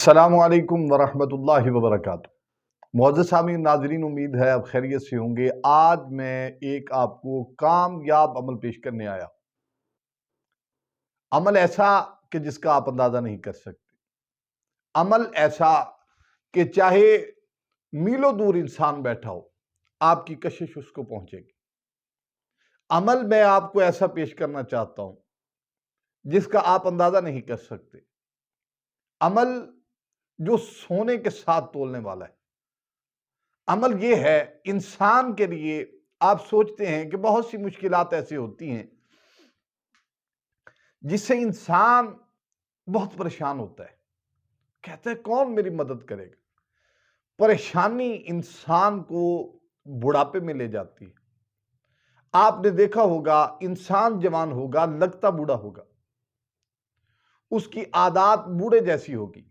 السلام علیکم ورحمۃ اللہ وبرکاتہ۔ معزز سامعین ناظرین، امید ہے آپ خیریت سے ہوں گے۔ آج میں ایک آپ کو کامیاب عمل پیش کرنے آیا، عمل ایسا کہ جس کا آپ اندازہ نہیں کر سکتے، عمل ایسا کہ چاہے میلوں دور انسان بیٹھا ہو آپ کی کشش اس کو پہنچے گی۔ عمل میں آپ کو ایسا پیش کرنا چاہتا ہوں جس کا آپ اندازہ نہیں کر سکتے، عمل جو سونے کے ساتھ تولنے والا ہے۔ عمل یہ ہے انسان کے لیے، آپ سوچتے ہیں کہ بہت سی مشکلات ایسی ہوتی ہیں جس سے انسان بہت پریشان ہوتا ہے، کہتا ہے کون میری مدد کرے گا۔ پریشانی انسان کو بڑھاپے میں لے جاتی ہے۔ آپ نے دیکھا ہوگا انسان جوان ہوگا لگتا بوڑھا ہوگا، اس کی عادات بوڑھے جیسی ہوگی،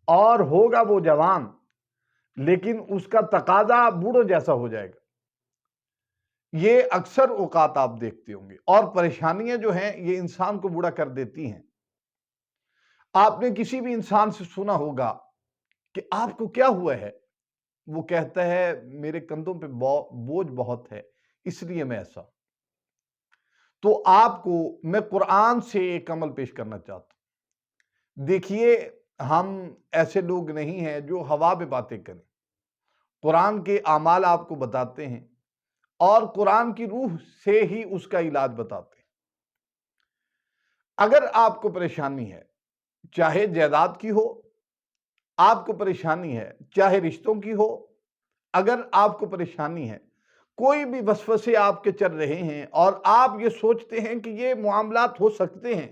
اور ہوگا وہ جوان لیکن اس کا تقاضا بوڑھوں جیسا ہو جائے گا۔ یہ اکثر اوقات آپ دیکھتے ہوں گے، اور پریشانیاں جو ہیں یہ انسان کو بوڑھا کر دیتی ہیں۔ آپ نے کسی بھی انسان سے سنا ہوگا کہ آپ کو کیا ہوا ہے، وہ کہتا ہے میرے کندھوں پہ بوجھ بہت ہے اس لیے میں ایسا۔ تو آپ کو میں قرآن سے ایک عمل پیش کرنا چاہتا ہوں۔ دیکھیے، ہم ایسے لوگ نہیں ہیں جو ہوا میں باتیں کریں، قرآن کے اعمال آپ کو بتاتے ہیں اور قرآن کی روح سے ہی اس کا علاج بتاتے ہیں۔ اگر آپ کو پریشانی ہے، چاہے جائیداد کی ہو، آپ کو پریشانی ہے چاہے رشتوں کی ہو، اگر آپ کو پریشانی ہے، کوئی بھی وسوسے آپ کے چل رہے ہیں اور آپ یہ سوچتے ہیں کہ یہ معاملات ہو سکتے ہیں،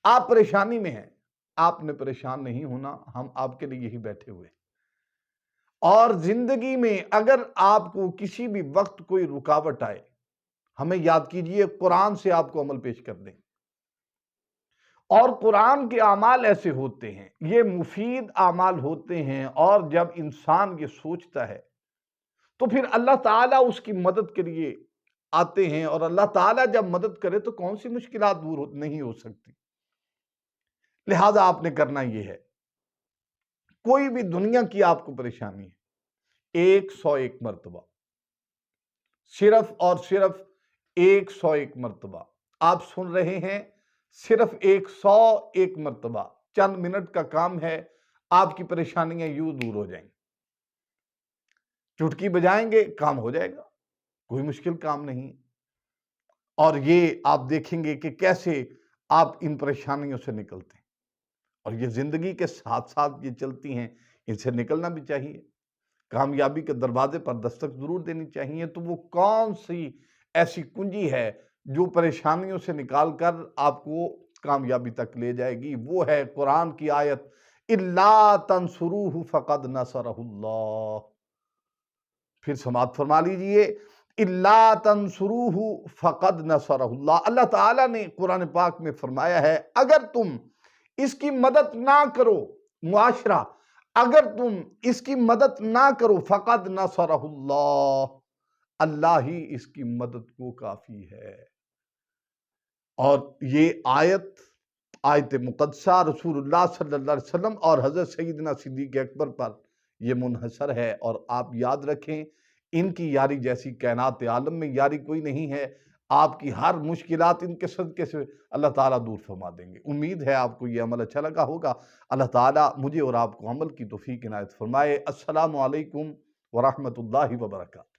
آپ پریشانی میں ہیں، آپ نے پریشان نہیں ہونا، ہم آپ کے لیے یہی بیٹھے ہوئے ہیں۔ اور زندگی میں اگر آپ کو کسی بھی وقت کوئی رکاوٹ آئے، ہمیں یاد کیجئے قرآن سے آپ کو عمل پیش کر دیں۔ اور قرآن کے اعمال ایسے ہوتے ہیں، یہ مفید اعمال ہوتے ہیں، اور جب انسان یہ سوچتا ہے تو پھر اللہ تعالیٰ اس کی مدد کے لیے آتے ہیں، اور اللہ تعالیٰ جب مدد کرے تو کون سی مشکلات دور نہیں ہو سکتی۔ لہذا آپ نے کرنا یہ ہے، کوئی بھی دنیا کی آپ کو پریشانی ہے، 101 مرتبہ، صرف اور صرف 101 مرتبہ آپ سن رہے ہیں، صرف 101 مرتبہ، چند منٹ کا کام ہے، آپ کی پریشانیاں یوں دور ہو جائیں گی۔ چٹکی بجائیں گے کام ہو جائے گا، کوئی مشکل کام نہیں۔ اور یہ آپ دیکھیں گے کہ کیسے آپ ان پریشانیوں سے نکلتے ہیں، اور یہ زندگی کے ساتھ ساتھ یہ چلتی ہیں، ان سے نکلنا بھی چاہیے۔ کامیابی کے دروازے پر دستک ضرور دینی چاہیے۔ تو وہ کون سی ایسی کنجی ہے جو پریشانیوں سے نکال کر آپ کو کامیابی تک لے جائے گی؟ وہ ہے قرآن کی آیت اِلَّا تَنْصُرُوهُ فَقَدْ نَصَرَهُ اللَّهُ۔ پھر سماعت فرما لیجئے، اِلَّا تَنْصُرُوهُ فَقَدْ نَصَرَهُ اللَّهُ۔ اللہ تعالیٰ نے قرآن پاک میں فرمایا ہے اگر تم اس کی مدد نہ کرو، معاشرہ اگر تم اس کی مدد نہ کرو، فَقَدْ نَصَرَهُ اللَّهُ، اللہ ہی اس کی مدد کو کافی ہے۔ اور یہ آیت مقدسہ رسول اللہ صلی اللہ علیہ وسلم اور حضرت سیدنا صدیق اکبر پر یہ منحصر ہے، اور آپ یاد رکھیں ان کی یاری جیسی کائنات عالم میں یاری کوئی نہیں ہے۔ آپ کی ہر مشکلات ان کے صدقے سے اللہ تعالیٰ دور فرما دیں گے۔ امید ہے آپ کو یہ عمل اچھا لگا ہوگا۔ اللہ تعالیٰ مجھے اور آپ کو عمل کی توفیق عنایت فرمائے۔ السلام علیکم ورحمۃ اللہ وبرکاتہ۔